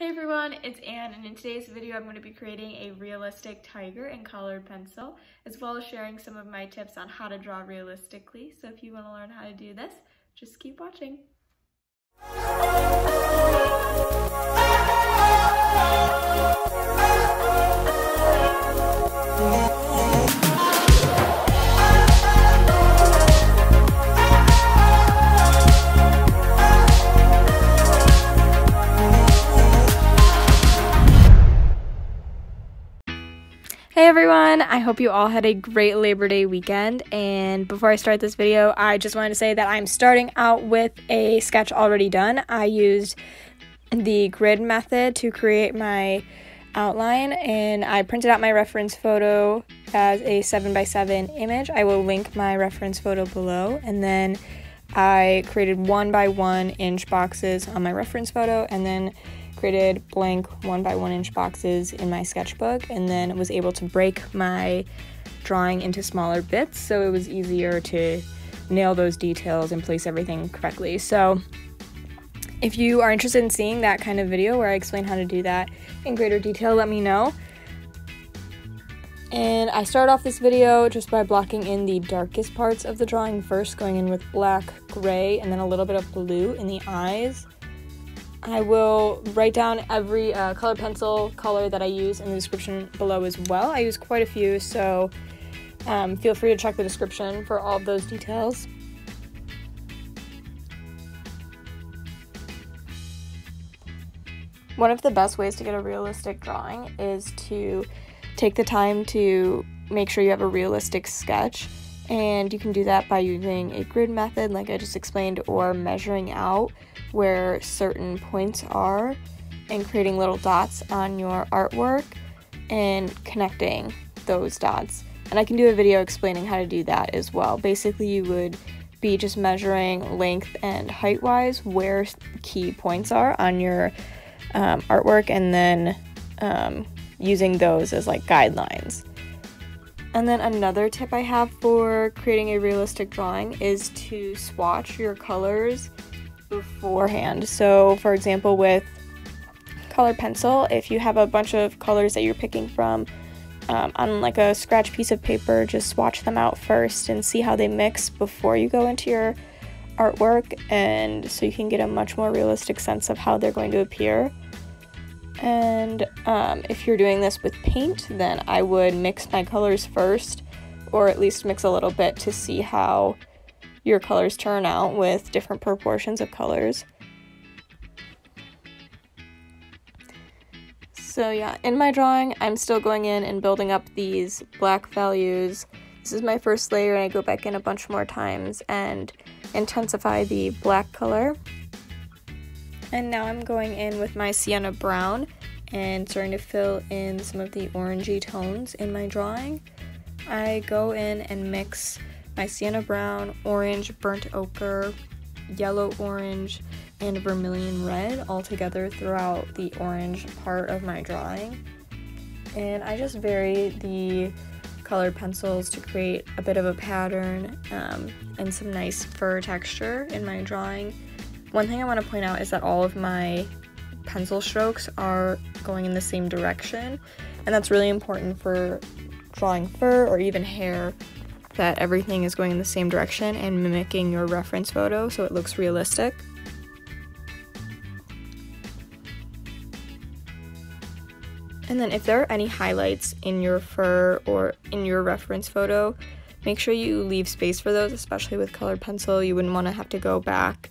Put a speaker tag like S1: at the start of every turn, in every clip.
S1: Hey everyone, it's Anne, and in today's video I'm going to be creating a realistic tiger in colored pencil, as well as sharing some of my tips on how to draw realistically. So if you want to learn how to do this, just keep watching. Hey everyone, I hope you all had a great Labor Day weekend, and before I start this video, I just wanted to say that I'm starting out with a sketch already done. I used the grid method to create my outline, and I printed out my reference photo as a 7x7 image. I will link my reference photo below, and then I created 1x1 inch boxes on my reference photo, and then created blank 1x1 inch boxes in my sketchbook, and then was able to break my drawing into smaller bits so it was easier to nail those details and place everything correctly. So if you are interested in seeing that kind of video where I explain how to do that in greater detail, let me know. And I start off this video just by blocking in the darkest parts of the drawing first, going in with black, gray, and then a little bit of blue in the eyes. I will write down every colored pencil color that I use in the description below as well. I use quite a few, so feel free to check the description for all of those details. One of the best ways to get a realistic drawing is to take the time to make sure you have a realistic sketch, and you can do that by using a grid method like I just explained, or measuring out where certain points are and creating little dots on your artwork and connecting those dots. And I can do a video explaining how to do that as well. Basically, you would be just measuring length and height wise where key points are on your artwork, and then using those as like guidelines. And then another tip I have for creating a realistic drawing is to swatch your colors beforehand. So for example, with colored pencil, if you have a bunch of colors that you're picking from on like a scratch piece of paper, just swatch them out first and see how they mix before you go into your artwork, and so you can get a much more realistic sense of how they're going to appear. And if you're doing this with paint, then I would mix my colors first, or at least mix a little bit to see how your colors turn out with different proportions of colors. So yeah, in my drawing, I'm still going in and building up these black values. This is my first layer, and I go back in a bunch more times and intensify the black color. And now I'm going in with my Sienna Brown and starting to fill in some of the orangey tones in my drawing. I go in and mix my Sienna Brown, orange, burnt ochre, yellow orange, and Vermillion Red all together throughout the orange part of my drawing. And I just vary the colored pencils to create a bit of a pattern and some nice fur texture in my drawing. One thing I want to point out is that all of my pencil strokes are going in the same direction, and that's really important for drawing fur or even hair, that everything is going in the same direction and mimicking your reference photo so it looks realistic. And then if there are any highlights in your fur or in your reference photo, make sure you leave space for those, especially with colored pencil. You wouldn't want to have to go back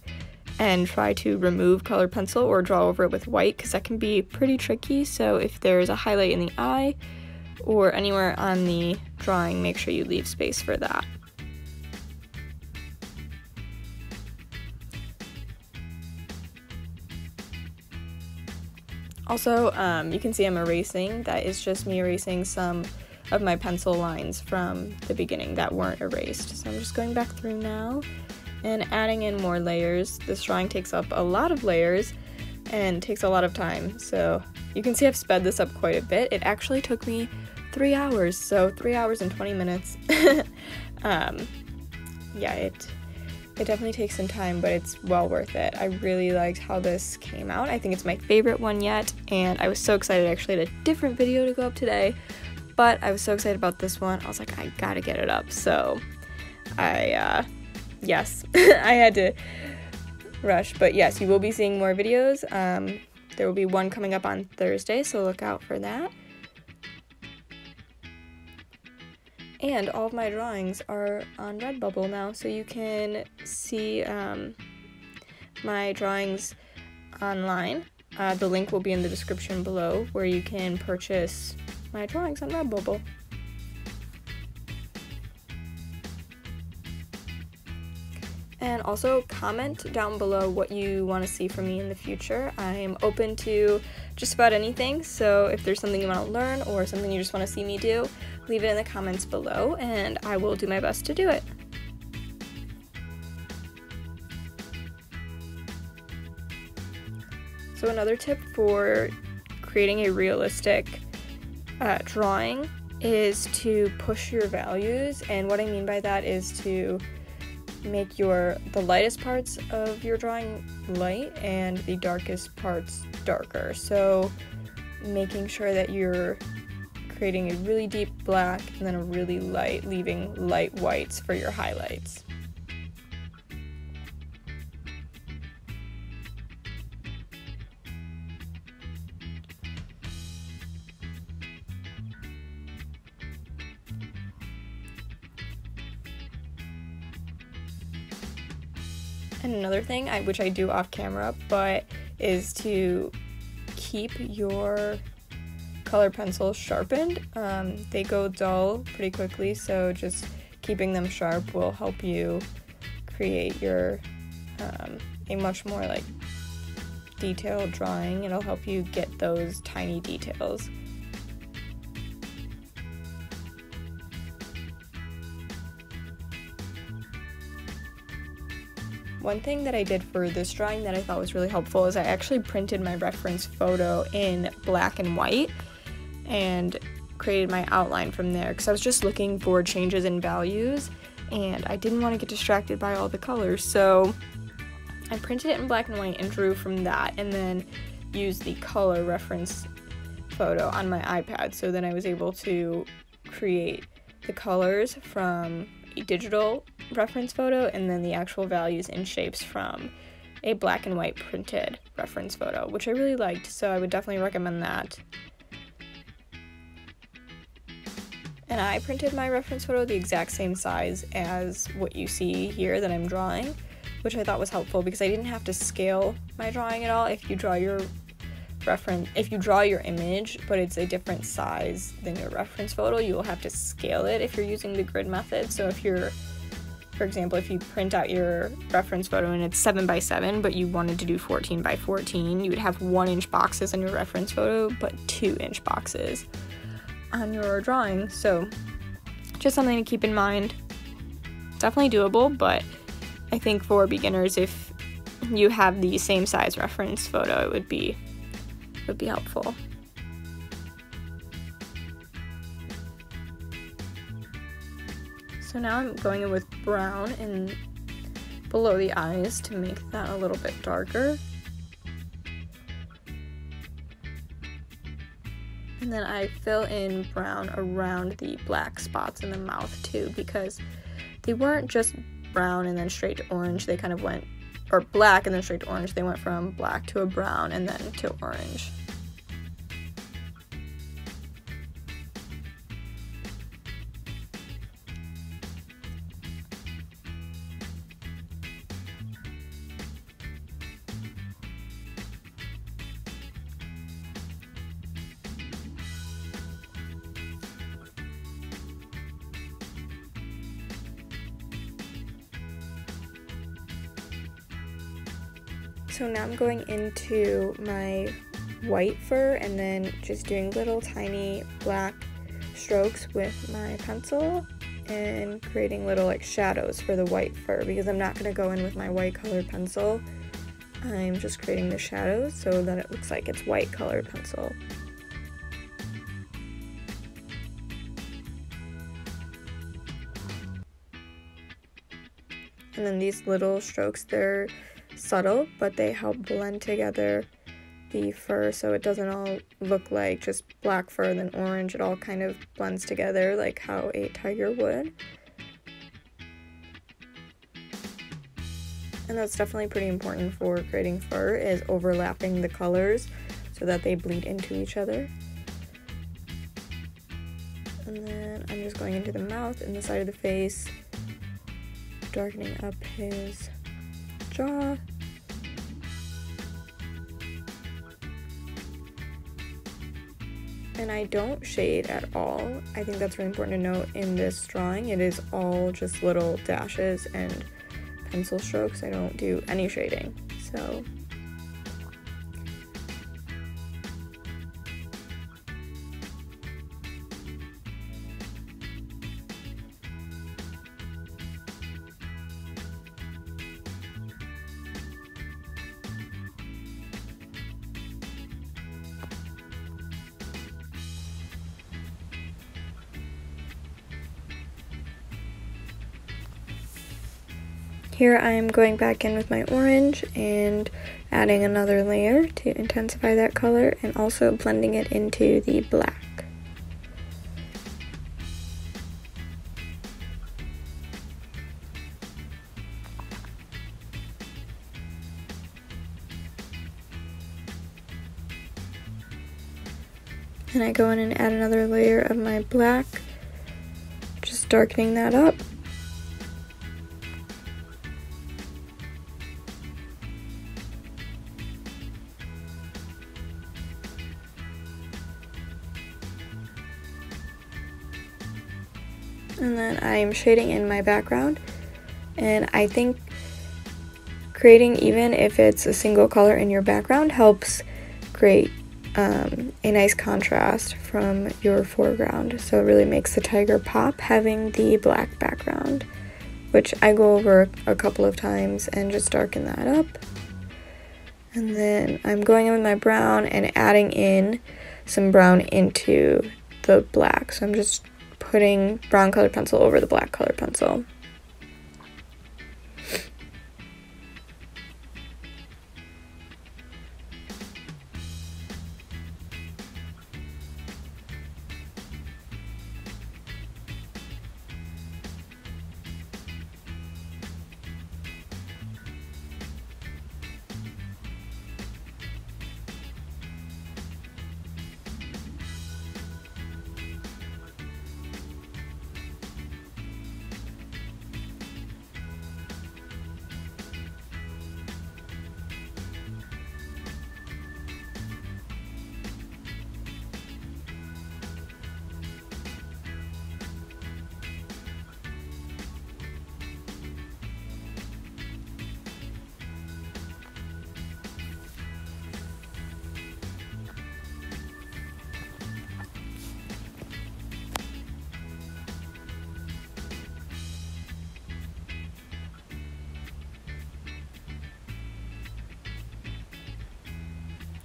S1: and try to remove colored pencil or draw over it with white, because that can be pretty tricky. So if there's a highlight in the eye or anywhere on the drawing, make sure you leave space for that. Also, you can see I'm erasing. That is just me erasing some of my pencil lines from the beginning that weren't erased. So I'm just going back through now and adding in more layers. This drawing takes up a lot of layers and takes a lot of time, so you can see I've sped this up quite a bit. It actually took me 3 hours, so 3 hours and 20 minutes. Yeah, it definitely takes some time, but it's well worth it. I really liked how this came out. I think it's my favorite one yet, and I was so excited. I actually had a different video to go up today, but I was so excited about this one. I was like, I gotta get it up. So yes, I had to rush, but yes, you will be seeing more videos. There will be one coming up on Thursday, so look out for that. And all of my drawings are on Redbubble now, so you can see my drawings online. The link will be in the description below, where you can purchase my drawings on Redbubble. And also comment down below what you want to see from me in the future. I'm open to just about anything, so if there's something you want to learn or something you just want to see me do, leave it in the comments below and I will do my best to do it. So another tip for creating a realistic drawing is to push your values, and what I mean by that is to make the lightest parts of your drawing light and the darkest parts darker. So making sure that you're creating a really deep black and then a really light, leaving light whites for your highlights. And another thing, which I do off camera, but is to keep your color pencils sharpened. They go dull pretty quickly, so just keeping them sharp will help you create your a much more like detailed drawing. It'll help you get those tiny details. One thing that I did for this drawing that I thought was really helpful is I actually printed my reference photo in black and white and created my outline from there, because I was just looking for changes in values and I didn't want to get distracted by all the colors. So I printed it in black and white and drew from that, and then used the color reference photo on my iPad. So then I was able to create the colors from a digital reference photo and then the actual values and shapes from a black and white printed reference photo, which I really liked, so I would definitely recommend that. And I printed my reference photo the exact same size as what you see here that I'm drawing, which I thought was helpful because I didn't have to scale my drawing at all. If you draw your image, but it's a different size than your reference photo, you will have to scale it if you're using the grid method. So if you're, for example, if you print out your reference photo and it's 7x7, but you wanted to do 14x14, you would have 1-inch boxes on your reference photo, but 2-inch boxes on your drawing. So just something to keep in mind. Definitely doable, but I think for beginners, if you have the same size reference photo, it would be helpful. So now I'm going in with brown and below the eyes to make that a little bit darker. And then I fill in brown around the black spots in the mouth too, because they weren't just brown and then straight to orange. They kind of went, or black and then straight to orange. They went from black to a brown and then to orange. So now I'm going into my white fur and then just doing little tiny black strokes with my pencil and creating little like shadows for the white fur, because I'm not going to go in with my white colored pencil. I'm just creating the shadows so that it looks like it's white colored pencil. And then these little strokes, they're subtle, but they help blend together the fur so it doesn't all look like just black fur and then orange. It all kind of blends together like how a tiger would. And that's definitely pretty important for creating fur, is overlapping the colors so that they bleed into each other. And then I'm just going into the mouth and the side of the face, darkening up his jaw. And I don't shade at all. I think that's really important to note in this drawing. It is all just little dashes and pencil strokes. I don't do any shading. So here I'm going back in with my orange and adding another layer to intensify that color, and also blending it into the black. And I go in and add another layer of my black, just darkening that up. And then I'm shading in my background, and I think creating, even if it's a single color in your background, helps create a nice contrast from your foreground. So it really makes the tiger pop having the black background, which I go over a couple of times and just darken that up. And then I'm going in with my brown and adding in some brown into the black. So I'm just putting brown colored pencil over the black colored pencil.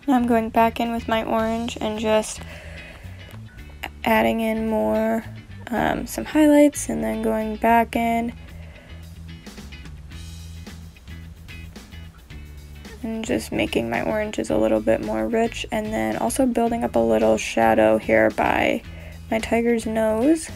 S1: Now I'm going back in with my orange and just adding in more, some highlights, and then going back in and just making my oranges a little bit more rich, and then also building up a little shadow here by my tiger's nose.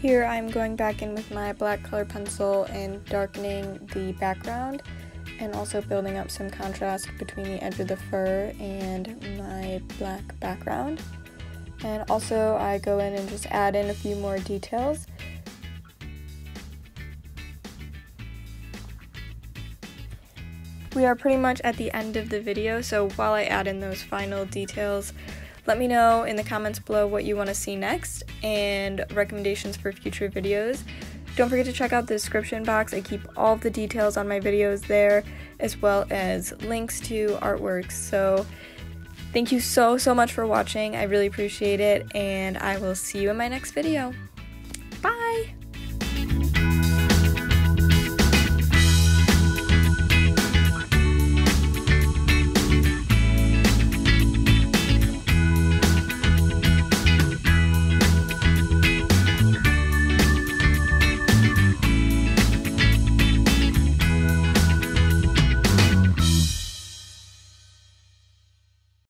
S1: Here I'm going back in with my black color pencil and darkening the background, and also building up some contrast between the edge of the fur and my black background. And also I go in and just add in a few more details. We are pretty much at the end of the video, so while I add in those final details, let me know in the comments below what you want to see next and recommendations for future videos. Don't forget to check out the description box. I keep all of the details on my videos there, as well as links to artworks. So thank you so much for watching. I really appreciate it, and I will see you in my next video.